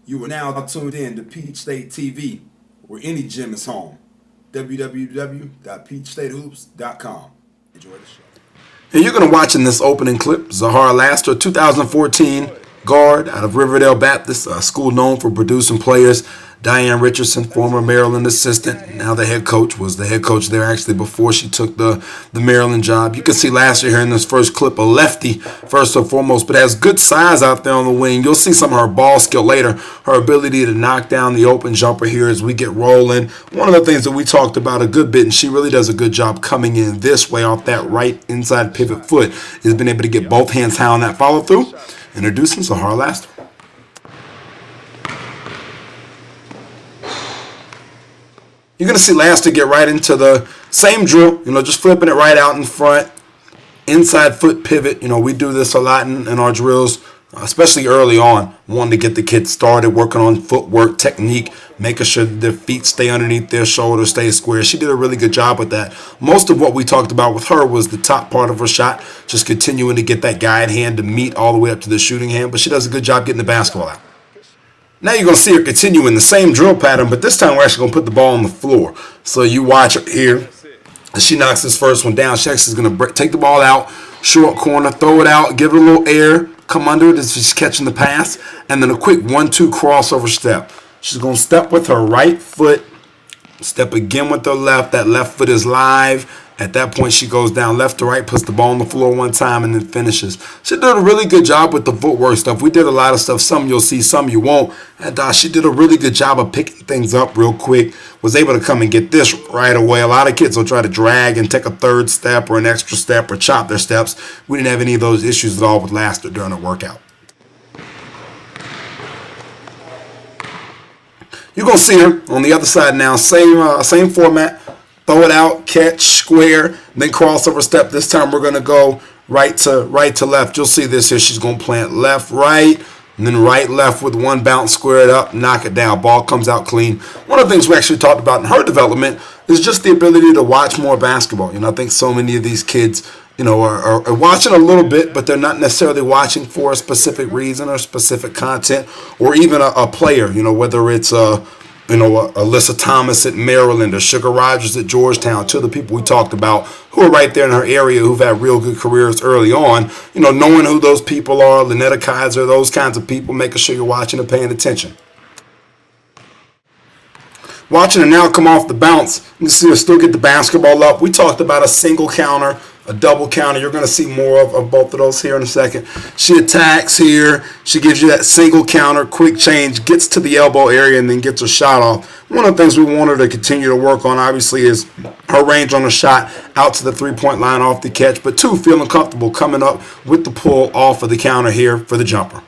You are now tuned in to Peach State TV, where any gym is home. www.peachstatehoops.com. Enjoy the show. And you're going to watch in this opening clip Zhara Laster, 2014 guard out of Riverdale Baptist, a school known for producing players. Diane Richardson, former Maryland assistant, now the head coach, was the head coach there actually before she took the Maryland job. You can see Laster here in this first clip, a lefty first and foremost, but has good size out there on the wing. You'll see some of her ball skill later, her ability to knock down the open jumper here as we get rolling. One of the things that we talked about a good bit, and she really does a good job coming in this way off that right inside pivot foot, is being able to get both hands high on that follow through. Introducing Zhara Laster. You're going to see Laster get right into the same drill, just flipping it right out in front, inside foot pivot. We do this a lot in our drills, especially early on, wanting to get the kids started, working on footwork, technique, making sure that their feet stay underneath their shoulders, stay square. She did a really good job with that. Most of what we talked about with her was the top part of her shot, just continuing to get that guide hand to meet all the way up to the shooting hand, but she does a good job getting the basketball out. Now you're going to see her continue in the same drill pattern, but this time we're actually going to put the ball on the floor. So you watch her here as she knocks this first one down. She actually is going to take the ball out, short corner, throw it out, give it a little air, come under it as she's catching the pass, and then a quick 1-2 crossover step. She's going to step with her right foot, step again with her left. That left foot is live. At that point, she goes down left to right, puts the ball on the floor one time, and then finishes. She did a really good job with the footwork stuff. We did a lot of stuff. Some you'll see, some you won't. And she did a really good job of picking things up real quick. Was able to come and get this right away. A lot of kids will try to drag and take a third step or an extra step or chop their steps. We didn't have any of those issues at all with Laster during the workout. You're going to see her on the other side now. Same format. Throw it out, catch, square, then crossover step. This time we're going to go right to left. You'll see this here. She's going to plant left, right, and then right, left with one bounce, square it up, knock it down. Ball comes out clean. One of the things we actually talked about in her development is just the ability to watch more basketball. I think so many of these kids, are watching a little bit, but they're not necessarily watching for a specific reason or specific content or even a player, whether it's Alyssa Thomas at Maryland or Sugar Rogers at Georgetown, two of the people we talked about who are right there in her area who've had real good careers early on, knowing who those people are, Lynetta Kaiser, those kinds of people, making sure you're watching and paying attention. Watching her now come off the bounce, you can see her still get the basketball up. We talked about a single counter, a double counter. You're going to see more of both of those here in a second. She attacks here. She gives you that single counter, quick change, gets to the elbow area, and then gets her shot off. One of the things we want her to continue to work on, obviously, is her range on the shot out to the three-point line off the catch, but two, feeling comfortable coming up with the pull off of the counter here for the jumper.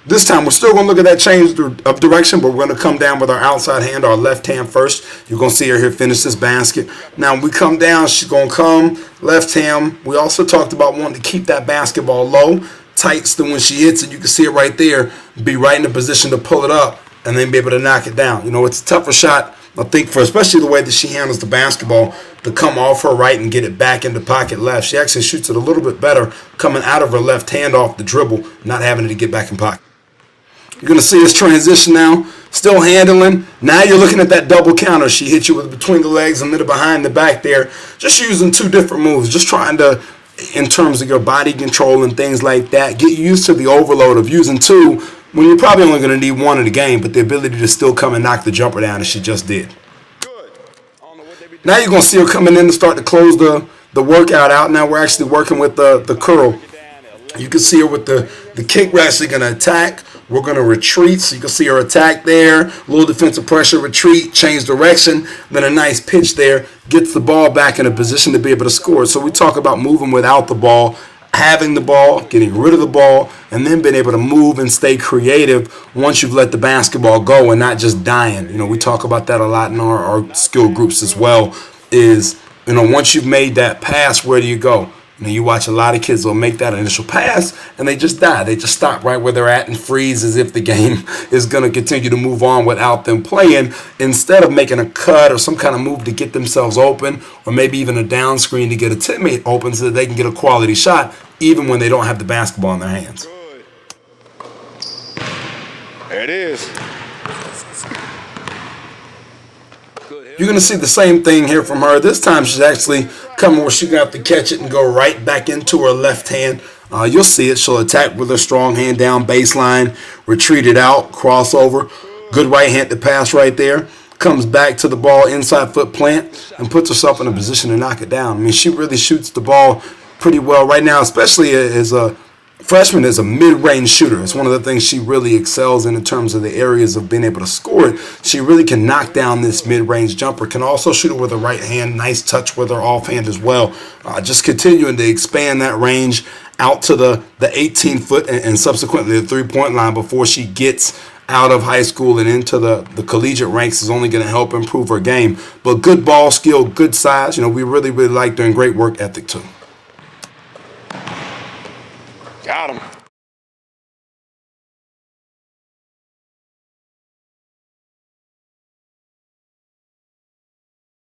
This time, we're still going to look at that change of direction, but we're going to come down with our outside hand, our left hand first. You're going to see her here finish this basket. Now, when we come down, she's going to come left hand. We also talked about wanting to keep that basketball low, tight, so when she hits it, you can see it right there, be right in the position to pull it up and then be able to knock it down. It's a tougher shot, I think, for especially the way that she handles the basketball, to come off her right and get it back into pocket left. She actually shoots it a little bit better coming out of her left hand off the dribble, not having to get back in pocket. You're going to see us transition now, still handling. Now you're looking at that double counter. She hit you with between the legs and then behind the back there. Just using two different moves. Just trying to, in terms of your body control and things like that, get used to the overload of using two when you're probably only going to need one in the game, but the ability to still come and knock the jumper down as she just did. Now you're going to see her coming in to start to close the workout out. Now we're actually working with the curl. You can see her with the kick. We're actually going to attack. We're going to retreat, so you can see her attack there, a little defensive pressure, retreat, change direction, then a nice pitch there, gets the ball back in a position to be able to score. So we talk about moving without the ball, having the ball, getting rid of the ball, and then being able to move and stay creative once you've let the basketball go and not just dying. We talk about that a lot in our skill groups as well, is, once you've made that pass, where do you go? You watch a lot of kids will make that initial pass and they just die. They just stop right where they're at and freeze as if the game is going to continue to move on without them playing, instead of making a cut or some kind of move to get themselves open, or maybe even a down screen to get a teammate open so that they can get a quality shot even when they don't have the basketball in their hands. There it is. You're going to see the same thing here from her. This time she's actually coming where she's going to have to catch it and go right back into her left hand. You'll see it. She'll attack with her strong hand down baseline, retreat it out, crossover. Good right hand to pass right there. Comes back to the ball, inside foot plant, and puts herself in a position to knock it down. I mean, she really shoots the ball pretty well right now, especially as a freshman, as a mid-range shooter. It's one of the things she really excels in terms of the areas of being able to score it. She really can knock down this mid-range jumper, can also shoot it with her right hand. Nice touch with her offhand as well. Just continuing to expand that range out to the 18-foot and subsequently the three-point line before she gets out of high school and into the collegiate ranks is only going to help improve her game. But good ball skill, good size. You know, we really, really like doing great work ethic too. Got him.